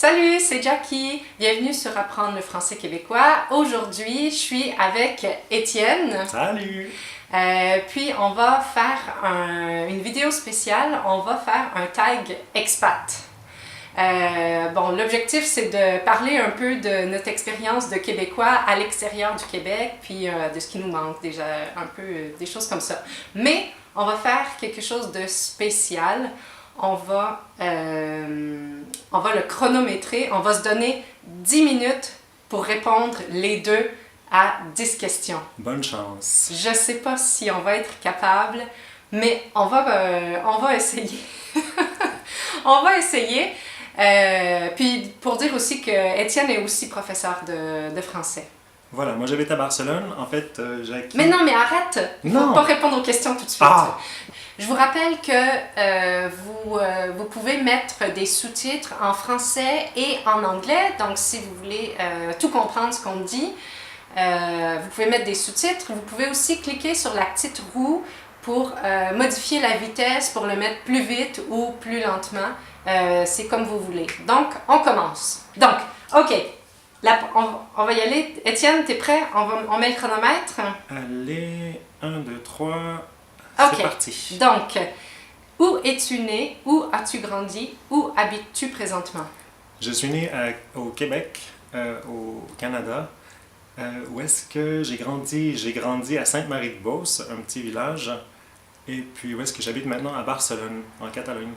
Salut, c'est Jackie. Bienvenue sur Apprendre le français québécois. Aujourd'hui, je suis avec Étienne. Salut! Puis on va faire une vidéo spéciale. On va faire un tag expat. L'objectif, c'est de parler un peu de notre expérience de Québécois à l'extérieur du Québec, puis de ce qui nous manque, déjà un peu des choses comme ça. Mais on va faire quelque chose de spécial. On va le chronométrer. On va se donner 10 minutes pour répondre les deux à 10 questions. Bonne chance! Je sais pas si on va être capable, mais on va essayer. On va essayer. Puis pour dire aussi que Étienne est aussi professeur de français. Voilà, moi j'habite à Barcelone. En fait, Jackie... Mais non, mais arrête! Il ne faut pas répondre aux questions tout de suite. Ah! Je vous rappelle que vous pouvez mettre des sous-titres en français et en anglais. Donc, si vous voulez tout comprendre ce qu'on dit, vous pouvez mettre des sous-titres. Vous pouvez aussi cliquer sur la petite roue pour modifier la vitesse, pour le mettre plus vite ou plus lentement. C'est comme vous voulez. Donc, on commence. Donc, OK. On va y aller. Étienne, t'es prêt? On met le chronomètre? Allez, 1, 2, 3... OK. C'est parti. Donc, où es-tu né? Où as-tu grandi? Où habites-tu présentement? Je suis né au Québec, au Canada. Où est-ce que j'ai grandi? J'ai grandi à Sainte-Marie-de-Beauce, un petit village. Et puis, où est-ce que j'habite maintenant? À Barcelone, en Catalogne.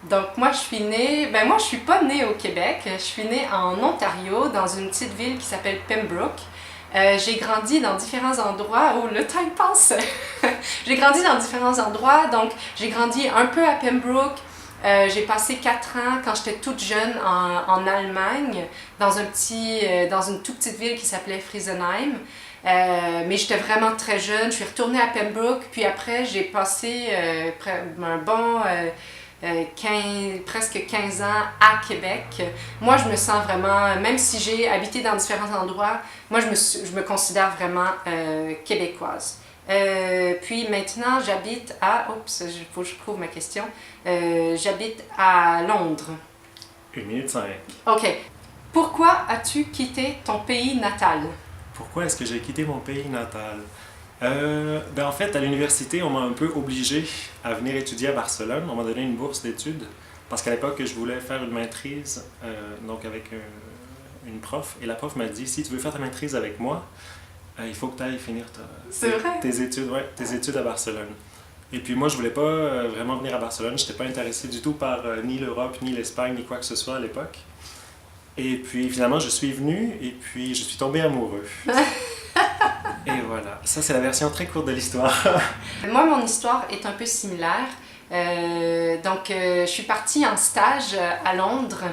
Donc, moi, je suis pas née au Québec. Je suis née en Ontario, dans une petite ville qui s'appelle Pembroke. J'ai grandi dans différents endroits. Oh, le temps passe! J'ai grandi dans différents endroits. Donc, j'ai grandi un peu à Pembroke. J'ai passé 4 ans, quand j'étais toute jeune, en Allemagne, dans une toute petite ville qui s'appelait Friesenheim. Mais j'étais vraiment très jeune. Je suis retournée à Pembroke. Puis après, j'ai passé un bon... presque 15 ans à Québec. Moi, je me sens vraiment, même si j'ai habité dans différents endroits, moi, je me considère vraiment québécoise. Puis maintenant, j'habite à... Oups, il faut que je trouve ma question. J'habite à Londres. 1 minute 5. OK. Pourquoi as-tu quitté ton pays natal? Pourquoi est-ce que j'ai quitté mon pays natal? En fait, à l'université, on m'a un peu obligé à venir étudier à Barcelone. On m'a donné une bourse d'études parce qu'à l'époque, je voulais faire une maîtrise donc avec une prof. Et la prof m'a dit, si tu veux faire ta maîtrise avec moi, il faut que tu ailles finir tes études à Barcelone. Et puis moi, je voulais pas vraiment venir à Barcelone. Je n'étais pas intéressé du tout par ni l'Europe, ni l'Espagne, ni quoi que ce soit à l'époque. Et puis finalement, je suis venu et puis je suis tombé amoureux. Et voilà, ça c'est la version très courte de l'histoire. Moi, mon histoire est un peu similaire. Je suis partie en stage à Londres.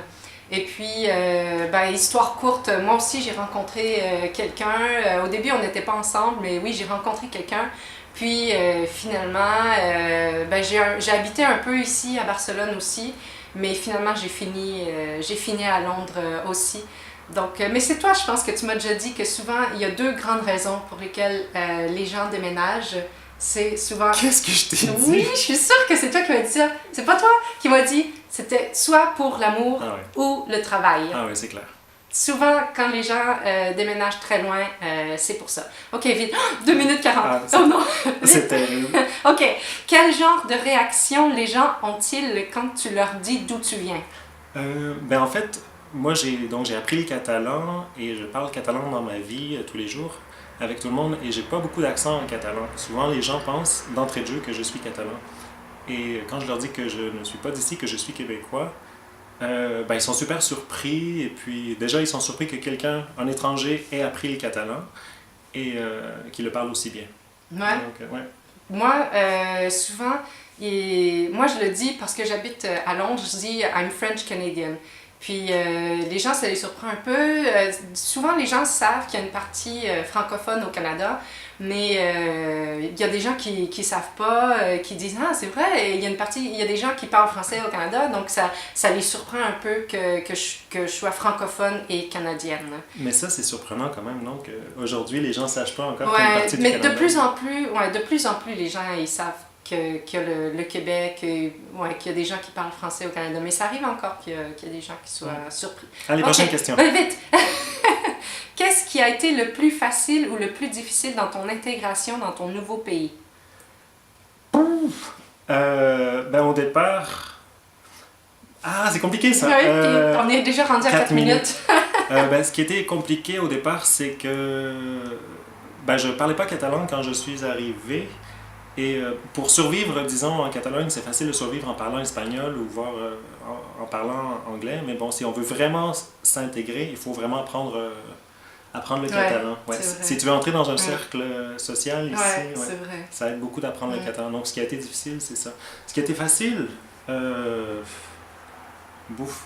Et puis, histoire courte, moi aussi j'ai rencontré quelqu'un. Au début, on n'était pas ensemble, mais oui, j'ai rencontré quelqu'un. Puis finalement, j'ai habité un peu ici à Barcelone aussi. Mais finalement, j'ai fini à Londres aussi. Donc, mais c'est toi, je pense que tu m'as déjà dit que souvent, il y a 2 grandes raisons pour lesquelles les gens déménagent. C'est souvent... Qu'est-ce que je t'ai dit? Oui, je suis sûre que c'est toi qui m'as dit ça. C'est pas toi qui m'as dit. C'était soit pour l'amour ou le travail. Ah oui, c'est clair. Souvent, quand les gens déménagent très loin, c'est pour ça. OK, vite. 2 minutes 40. Oh non! C'est terrible. OK. Quel genre de réaction les gens ont-ils quand tu leur dis d'où tu viens? En fait, moi j'ai appris le catalan et je parle catalan dans ma vie tous les jours avec tout le monde et j'ai pas beaucoup d'accent en catalan. Souvent, les gens pensent d'entrée de jeu que je suis catalan. Et quand je leur dis que je ne suis pas d'ici, que je suis québécois, ils sont super surpris et puis déjà ils sont surpris que un étranger ait appris le catalan et qu'il le parle aussi bien. Ouais. Donc, ouais. Moi, souvent, moi je le dis parce que j'habite à Londres, je dis I'm French Canadian. Puis les gens, ça les surprend un peu. Souvent, les gens savent qu'il y a une partie francophone au Canada, mais il y a des gens qui ne savent pas, qui disent « Ah, c'est vrai, il y a des gens qui parlent français au Canada, donc ça les surprend un peu que je sois francophone et canadienne. » Mais ça, c'est surprenant quand même, donc aujourd'hui, les gens ne sachent pas encore qu'il y a une partie du mais Canada. de plus en plus, les gens, ils savent qu'il y a le Québec, ouais, qu'il y a des gens qui parlent français au Canada. Mais ça arrive encore qu'il y a des gens qui soient surpris. Allez, prochaine question. Vite! Qu'est-ce qui a été le plus facile ou le plus difficile dans ton intégration dans ton nouveau pays? Ben, au départ... Ah, c'est compliqué ça! Ouais, on est déjà rendu à 4 minutes. Ben, ce qui était compliqué au départ, c'est que ben, je parlais pas catalan quand je suis arrivé. Et pour survivre, disons, en Catalogne, c'est facile de survivre en parlant espagnol ou voire en parlant anglais. Mais bon, si on veut vraiment s'intégrer, il faut vraiment apprendre le catalan. Ouais. Si tu veux entrer dans un cercle social ici, c'est vrai. ça aide beaucoup d'apprendre le catalan. Donc, ce qui a été difficile, c'est ça. Ce qui a été facile,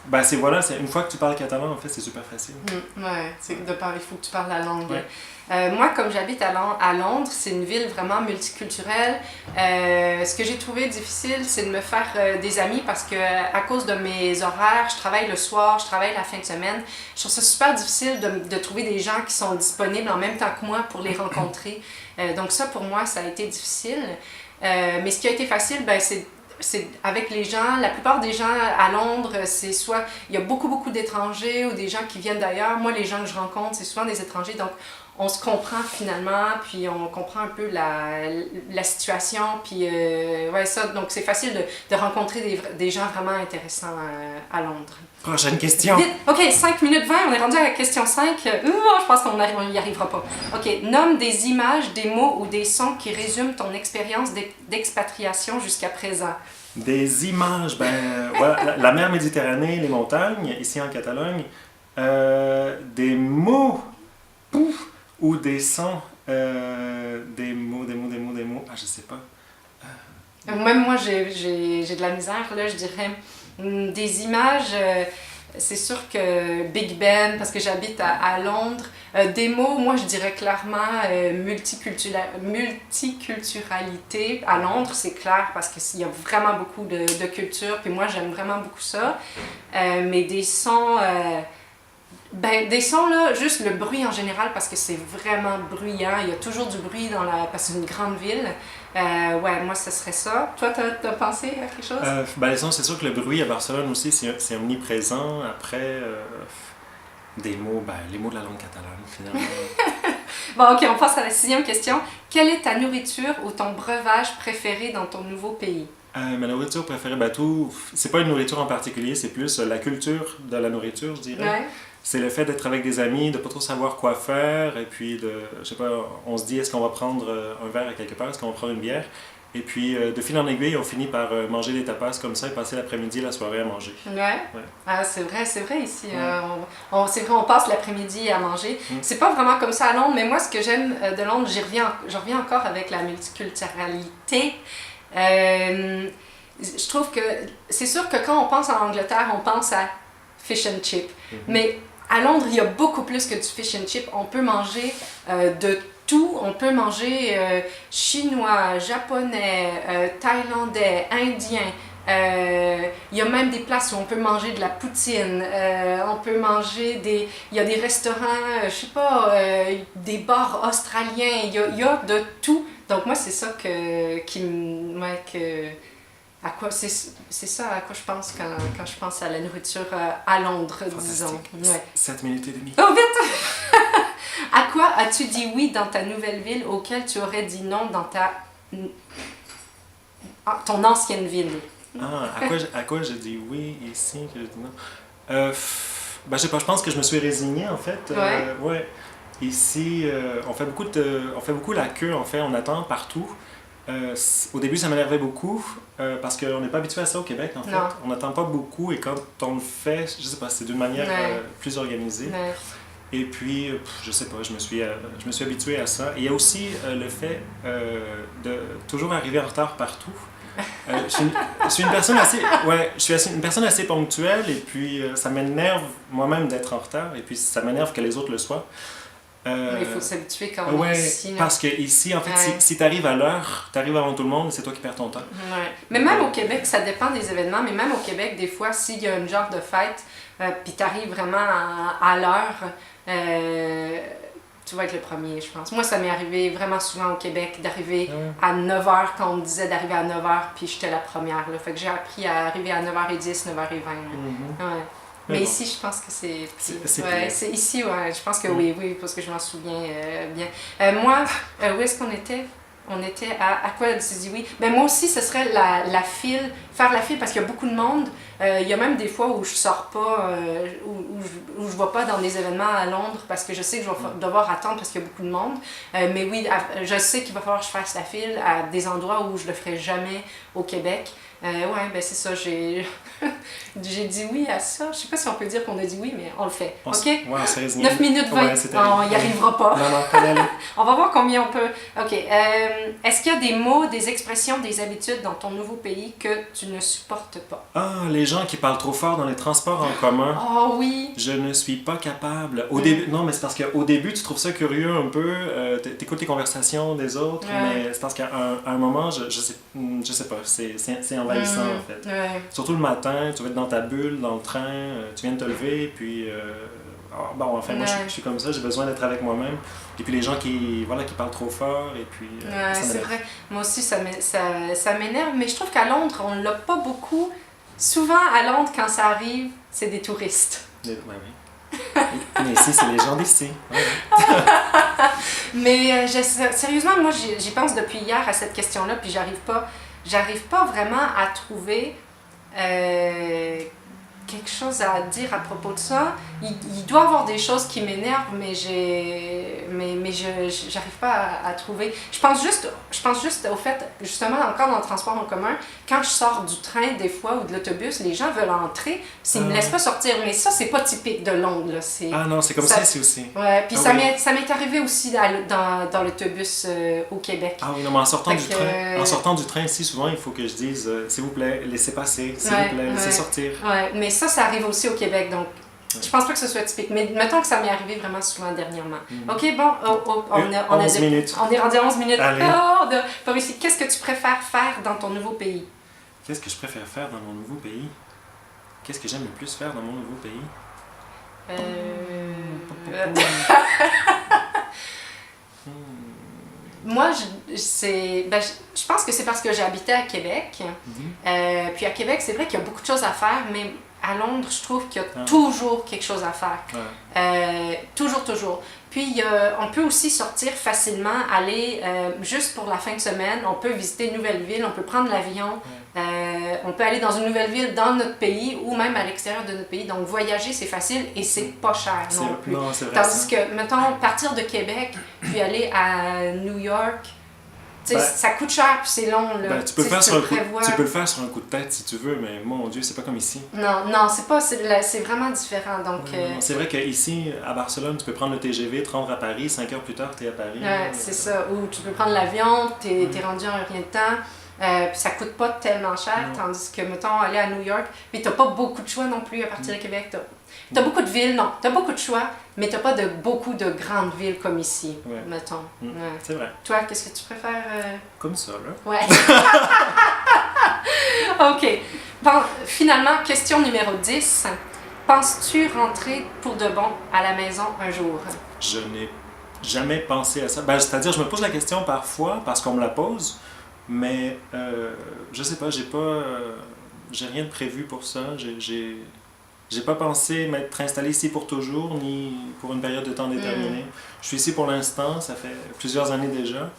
ben, c'est une fois que tu parles catalan, en fait, c'est super facile. Ouais, il faut que tu parles la langue. Ouais. Moi, comme j'habite à Londres, c'est une ville vraiment multiculturelle. Ce que j'ai trouvé difficile, c'est de me faire des amis parce que à cause de mes horaires, je travaille le soir, je travaille la fin de semaine. Je trouve ça super difficile de trouver des gens qui sont disponibles en même temps que moi pour les rencontrer. Donc ça, pour moi, ça a été difficile. Mais ce qui a été facile, ben, c'est avec les gens, la plupart des gens à Londres, c'est soit, il y a beaucoup d'étrangers ou des gens qui viennent d'ailleurs. Moi, les gens que je rencontre, c'est souvent des étrangers, donc on se comprend finalement, puis on comprend un peu la situation, puis ouais, ça, donc c'est facile de rencontrer des gens vraiment intéressants à Londres. Prochaine question. Vite. OK, 5 minutes 20, on est rendu à la question 5. Je pense qu'on n'y arrivera pas. OK, nomme des images, des mots ou des sons qui résument ton expérience d'expatriation jusqu'à présent. Des images, ben voilà, la mer Méditerranée, les montagnes, ici en Catalogne, des mots, ou des sons, des mots, je sais pas. Même moi, j'ai de la misère, là, je dirais. Des images, c'est sûr que Big Ben, parce que j'habite à Londres. Des mots, moi, je dirais clairement multiculturalité. À Londres, c'est clair, parce qu'il y a vraiment beaucoup de culture, puis moi, j'aime vraiment beaucoup ça. Mais des sons... des sons, là, juste le bruit en général, parce que c'est vraiment bruyant. Il y a toujours du bruit parce que c'est une grande ville. Ouais, moi, ce serait ça. Toi, t'as pensé à quelque chose? Les sons, c'est sûr que le bruit à Barcelone aussi, c'est omniprésent. Après, des mots, les mots de la langue catalane, finalement. Bon, OK, on passe à la 6e question. Quelle est ta nourriture ou ton breuvage préféré dans ton nouveau pays? Ma nourriture préférée, c'est pas une nourriture en particulier, c'est plus la culture de la nourriture, je dirais. Ouais. C'est le fait d'être avec des amis, de pas trop savoir quoi faire, et puis je sais pas, on se dit est-ce qu'on va prendre un verre à quelque part, est-ce qu'on va prendre une bière, et puis de fil en aiguille, on finit par manger des tapas comme ça et passer l'après-midi, la soirée à manger. Ouais. Ah, c'est vrai ici. C'est vrai, on passe l'après-midi à manger. C'est pas vraiment comme ça à Londres, mais moi, ce que j'aime de Londres, j'en reviens encore avec la multiculturalité. Je trouve que c'est sûr que quand on pense à Angleterre, on pense à fish and chip. Mais à Londres, il y a beaucoup plus que du fish and chip. On peut manger de tout. On peut manger chinois, japonais, thaïlandais, indien. Il y a même des places où on peut manger de la poutine. On peut manger il y a des restaurants, je sais pas, des bars australiens. Il y a de tout. Donc moi, c'est ça c'est ça à quoi je pense quand je pense à la nourriture à Londres, disons. Ouais. 7 minutes et demie. Oh, vite! À quoi as-tu dit oui dans ta nouvelle ville auquel tu aurais dit non dans ton ancienne ville? À quoi j'ai dit oui ici, que j'ai dit non? Je sais pas, je pense que je me suis résigné, en fait. Ouais. Ici, on fait beaucoup la queue, en fait, on attend partout. Au début, ça m'énervait beaucoup parce qu'on n'est pas habitué à ça au Québec, en fait. Non. On n'attend pas beaucoup et quand on le fait, je sais pas, c'est d'une manière plus organisée. Ouais. Et puis, je sais pas, je me suis habitué à ça. Et il y a aussi le fait de toujours arriver en retard partout. Je suis une personne assez ponctuelle et puis ça m'énerve moi-même d'être en retard et puis ça m'énerve que les autres le soient. Mais il faut s'habituer quand même ici. Parce que ici, en fait, si tu arrives à l'heure, tu arrives avant tout le monde et c'est toi qui perds ton temps. Ouais. Mais même au Québec, ça dépend des événements, mais même au Québec, des fois, s'il y a une genre de fête, puis tu arrives vraiment à l'heure, tu vas être le premier, je pense. Moi, ça m'est arrivé vraiment souvent au Québec d'arriver Ah à 9h quand on me disait d'arriver à 9h, puis j'étais la première. Là. Fait que j'ai appris à arriver à 9h10, 9h20. Mhm. Ouais. Mais bon. ici, je pense que c'est... C'est ouais, pire. c'est ici, ouais. Je pense que oui, parce que je m'en souviens bien. Moi, où est-ce qu'on était? On était à quoi tu dis oui? Ben moi aussi, ce serait la file, faire la file parce qu'il y a beaucoup de monde. Il y a même des fois où je sors pas, où je vais pas dans des événements à Londres parce que je sais que je vais devoir attendre parce qu'il y a beaucoup de monde. Mais oui, je sais qu'il va falloir que je fasse la file à des endroits où je le ferai jamais au Québec. Ouais, ben c'est ça, j'ai dit oui à ça. Je sais pas si on peut dire qu'on a dit oui, mais on le fait. OK? Ouais, on s'est résigné. 9 minutes 20, Ouais, on n'y arrivera pas. Non, faut y aller. On va voir combien on peut. OK. Est-ce qu'il y a des mots, des expressions, des habitudes dans ton nouveau pays que tu ne supportes pas? Ah, les gens qui parlent trop fort dans les transports en commun. Oh oui! Je ne suis pas capable. Au début, non, mais c'est parce qu'au début, tu trouves ça curieux un peu. T'écoutes les conversations des autres, mais c'est parce qu'à un moment, je sais pas, c'est envahissant en fait. Ouais. Surtout le matin, tu vas être dans ta bulle, dans le train, tu viens de te lever, puis bon, enfin, moi je suis comme ça, j'ai besoin d'être avec moi-même. Et puis les gens qui parlent trop fort, et puis Ouais, ça c'est m'énerve. vrai. Moi aussi, ça m'énerve, mais je trouve qu'à Londres, on l'a pas beaucoup. Souvent, à Londres, quand ça arrive, c'est des touristes. Ouais, oui. Mais ici, c'est les gens d'ici. Ouais. Mais sérieusement, moi, j'y pense depuis hier à cette question-là, puis j'arrive pas vraiment à trouver quelque chose à dire à propos de ça. Il doit y avoir des choses qui m'énervent, mais j'arrive pas à trouver. Je pense juste au fait, justement, encore dans le transport en commun, quand je sors du train, des fois, ou de l'autobus, les gens veulent entrer, s'ils me laissent pas sortir. Mais ça, c'est pas typique de Londres, là. Ah non, c'est comme ça ici aussi. Ouais, puis Ah ça oui. m'est arrivé aussi dans l'autobus au Québec. Ah oui, non, mais en sortant Fait en sortant du train ici, souvent, il faut que je dise s'il vous plaît, laissez passer, s'il vous plaît, laissez sortir. Ouais, mais ça arrive aussi au Québec, donc je pense pas que ce soit typique. Mais mettons que ça m'est arrivé vraiment souvent dernièrement. OK, bon, on est rendu à 11 minutes. Allez. Par ici, qu'est-ce que tu préfères faire dans ton nouveau pays? Qu'est-ce que je préfère faire dans mon nouveau pays? Qu'est-ce que j'aime le plus faire dans mon nouveau pays? Moi, je pense que c'est parce que j'ai habité à Québec. Puis à Québec, c'est vrai qu'il y a beaucoup de choses à faire, mais à Londres, je trouve qu'il y a toujours quelque chose à faire. Toujours. Puis, on peut aussi sortir facilement, aller juste pour la fin de semaine. On peut visiter une nouvelle ville, on peut prendre l'avion. On peut aller dans une nouvelle ville dans notre pays ou même à l'extérieur de notre pays. Donc, voyager, c'est facile et c'est pas cher non plus. Non, c'est vrai. Tandis que, mettons, partir de Québec puis aller à New York, ça coûte cher puis c'est long. Là. Tu peux le faire sur un coup de tête si tu veux, mais mon Dieu, c'est pas comme ici. Non, c'est vraiment différent. Donc, c'est vrai qu'ici, à Barcelone, tu peux prendre le TGV, te rendre à Paris, 5 heures plus tard, tu es à Paris. C'est ça. Ou tu peux prendre l'avion, t'es rendu en rien de temps. Puis ça coûte pas tellement cher, tandis que, mettons, aller à New York, mais t'as pas beaucoup de choix non plus à partir de Québec. T'as beaucoup de villes, non. T'as beaucoup de choix, mais t'as pas beaucoup de grandes villes comme ici, mettons. C'est vrai. Toi, qu'est-ce que tu préfères? Comme ça, là. Ouais. OK. Bon, finalement, question numéro 10. Penses-tu rentrer pour de bon à la maison un jour? Je n'ai jamais pensé à ça. C'est-à-dire, je me pose la question parfois, parce qu'on me la pose, mais je sais pas, j'ai rien de prévu pour ça. J'ai pas pensé m'être installé ici pour toujours, ni pour une période de temps déterminée. Je suis ici pour l'instant, ça fait plusieurs années déjà.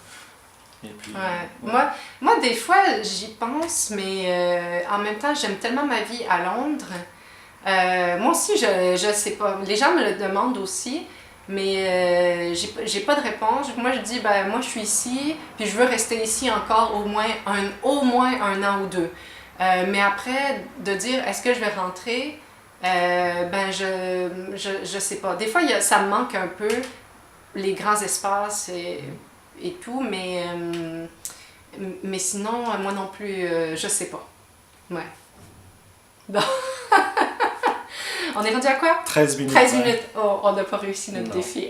Et puis, Moi, des fois, j'y pense, mais en même temps, j'aime tellement ma vie à Londres. Moi aussi, je sais pas. Les gens me le demandent aussi, mais j'ai pas de réponse. Moi, je dis, moi, je suis ici, puis je veux rester ici encore au moins un an ou deux. Mais après, de dire, est-ce que je vais rentrer? Je sais pas. Des fois, ça me manque un peu, les grands espaces et tout, mais sinon, moi non plus, je sais pas. Ouais. Bon. On est rendu à quoi? 13 minutes. 13 minutes. Oh, on n'a pas réussi notre défi.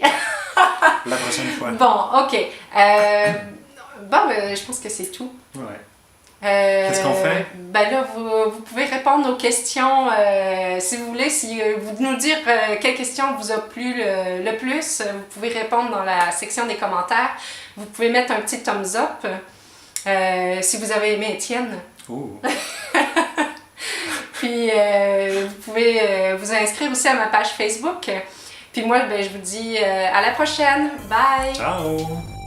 La prochaine fois. Bon, OK. Je pense que c'est tout. Ouais. Qu'est-ce qu'on fait? Ben là, vous pouvez répondre aux questions si vous voulez. Si vous nous dire quelle question vous a plu le plus, vous pouvez répondre dans la section des commentaires. Vous pouvez mettre un petit thumbs up si vous avez aimé Étienne. Oh. Puis vous pouvez vous inscrire aussi à ma page Facebook. Puis moi, ben, je vous dis à la prochaine. Bye! Ciao!